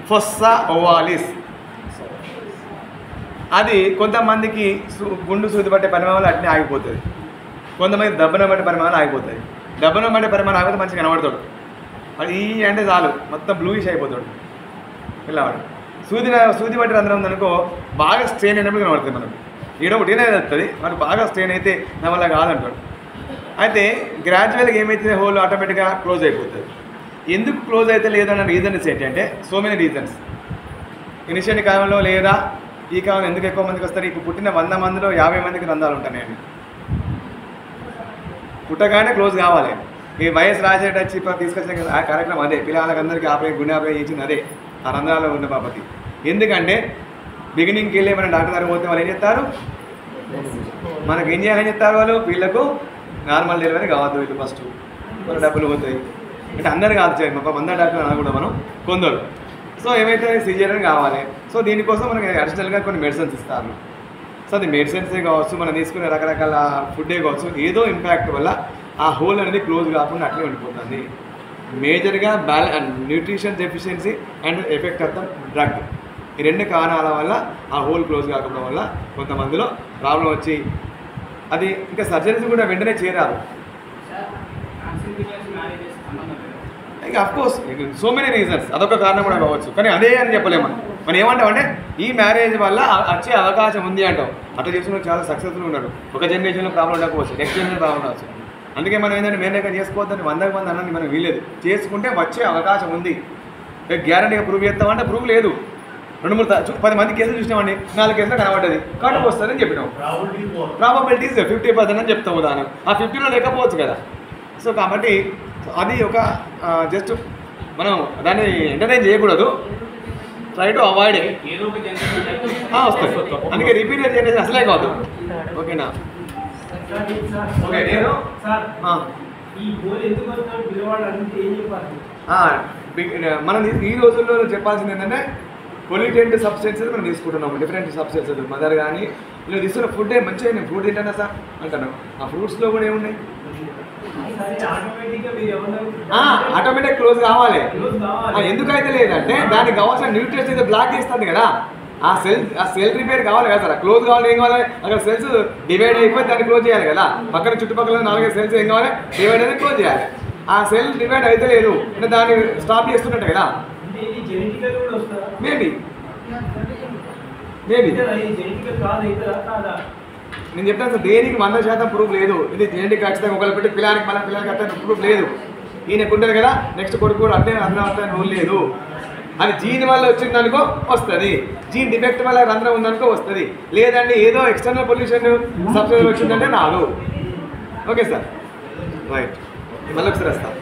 ఫొస్సా ఓవాలిస్. అది కొంతమందికి గుండు సూది పట్టే పరిమాణాలు అట్నే ఆగిపోతుంది, కొంతమంది దెబ్బన పట్టే పరిమాణాలు ఆగిపోతుంది. దెబ్బన పట్టే పరిమాణం ఆగిపోతే మంచిగా కనబడతాడు, అది ఈ అంటే చాలు మొత్తం బ్లూయిష్ అయిపోతాడు పిల్లవాడు. సూది పట్టి రంధ్రం ఉందనుకో బాగా స్ట్రెయిన్ అయినప్పుడు కనబడుతుంది మనకు, ఈడ ఒకటినే వస్తుంది మరి బాగా స్ట్రెయిన్ అయితే నా వల్ల కాదంటాడు. అయితే గ్రాడ్యువల్గా ఏమైతే హోల్ ఆటోమేటిక్గా క్లోజ్ అయిపోతుంది. ఎందుకు క్లోజ్ అయితే లేదన్న రీజన్స్ ఏంటంటే సో మెనీ రీజన్స్. ఇనిషియల్ కాలంలో లేదా ఈ కాలంలో ఎందుకు ఎక్కువ మందికి వస్తారు? ఇప్పుడు పుట్టిన 100 మందిలో 50 మందికి రంధ్రాలు ఉంటాయండి. పుట్టగానే క్లోజ్ కావాలి. ఈ వైఎస్ రాజశేఖర్ వచ్చి తీసుకొచ్చిన ఆ కార్యక్రమం అదే, పిల్లలందరికీ గుండె ఆపరేషన్ చేసింది అదే, ఆ రంధ్రాలు ఉన్న బాబతి. ఎందుకంటే బిగినింగ్కి వెళ్ళి మన డాక్టర్ గారు పోతే వాళ్ళు ఏం చెప్తారు, మనకి ఏం చేయాలని చెప్తారు వాళ్ళు, వీళ్ళకు నార్మల్ డెలివరీ కావద్దు, వీళ్ళు ఫస్ట్ వాళ్ళ డబ్బులు పోతాయి అంటే అందరు కాదు చేయండి, మాకు 100 డాక్టర్లు అనకూడదు మనం, కొందరు. సో ఏమైతే సిజేరియన్ కావాలి. సో దీనికోసం మనకి అడిషనల్గా కొన్ని మెడిసిన్స్ ఇస్తారు. సో అది మెడిసిన్సే కావచ్చు, మనం తీసుకునే రకరకాల ఫుడ్డే కావచ్చు, ఏదో ఇంపాక్ట్ వల్ల ఆ హోల్ అనేది క్లోజ్ కాకుండా అట్లే ఉండిపోతుంది. మేజర్గా nutrition deficiency and effect of the drug, ఈ 2 కారణాల వల్ల ఆ హోల్ క్లోజ్ కాకపోవడం వల్ల కొంతమందిలో ప్రాబ్లం వచ్చి అది ఇంకా సర్జరీస్ కూడా వెంటనే చేరారు. ఇంకా అఫ్కోర్స్ సో మెనీ రీజన్స్, అదొక కారణం కూడా కావచ్చు, కానీ అదే అని చెప్పలేము మనం ఏమంటామంటే ఈ మ్యారేజ్ వల్ల వచ్చే అవకాశం ఉంది అంటాం. అట్లా చేసుకున్న చాలా సక్సెస్ఫుల్ ఉన్నారు. ఒక జనరేషన్లో ప్రాబ్లం ఉండకపోవచ్చు, నెక్స్ట్ జనరేషన్ ప్రాబ్లం ఉండవచ్చు. అందుకే మనం ఏంటంటే మేనేక చేసుకోవద్దని 100 మంది అన్నది మనం వీలేదు, చేసుకుంటే వచ్చే అవకాశం ఉంది. గ్యారంటీగా ప్రూవ్ చేస్తామంటే ప్రూవ్ లేదు. 2-3 10 మంది కేసులు చూసినామండి, 4 కేసులు కనబడ్డది, కడుపు వస్తుందని చెప్పినాం. ప్రాబబిలిటీస్ 50% అని చెప్తాము. దాని ఆ 50లో లేకపోవచ్చు కదా. సో కాబట్టి అది ఒక జస్ట్ మనం దాన్ని ఎంటర్టైన్ చేయకూడదు, ట్రై టు అవాయిడ్ వస్తుంది. అందుకే రిపీటెడ్ జనరేషన్ అసలే కాదు. ఓకేనా? ఓకే, నేను మనం ఈ రోజుల్లో చెప్పాల్సింది ఏంటంటే పొల్యూటెంట్ సబ్స్టెన్సెస్ మనం తీసుకుంటున్నాము, డిఫరెంట్ సబ్స్టెన్సెస్. మదర్ కానీ ఇలా తీసుకున్న ఫుడ్ మంచిగా నేను ఫ్రూట్ తింటానా సార్ అంటాను, ఆ ఫ్రూట్స్లో కూడా ఏమున్నాయి ఆటోమేటిక్ క్లోజ్ కావాలి. ఎందుకైతే లేదంటే దానికి కావాల్సిన న్యూట్రియంట్స్ అయితే బ్లాక్ చేస్తుంది కదా, ఆ సెల్ రిపేర్ కావాలి కదా సార్. క్లోజ్ కావాలి ఏం కావాలి, అక్కడ సెల్స్ డివైడ్ అయిపోయి దాన్ని క్లోజ్ చేయాలి కదా. పక్కన చుట్టుపక్కల 4-5 సెల్స్ ఏం కావాలి, డివైడ్ అయితే క్లోజ్ చేయాలి. ఆ సెల్ డివైడ్ అయితే లేదు అంటే దాన్ని స్టాప్ చేస్తున్నట్టు కదా. మేబీ నేను చెప్తాను సార్, దేనికి 100% ప్రూఫ్ లేదు. ఇది జెనెటిక్ ఖచ్చితంగా ఒకళ్ళు పెట్టి పిల్లలకి అట్లా ప్రూఫ్ లేదు. ఈయనకు ఉంటుంది కదా, నెక్స్ట్ కొడుకు కూడా అంటే రంధ్రం రూల్ లేదు. అది జీన్ వల్ల వచ్చిందనుకో వస్తుంది, జీన్ డిఫెక్ట్ వల్ల రంధ్రం ఉందనుకో వస్తుంది. లేదండి ఏదో ఎక్స్టర్నల్ పొల్యూషన్ సబ్స్టెన్స్ వచ్చిందంటే రాదు. Okay sir, right. మళ్ళీ ఒకసారి వస్తాం.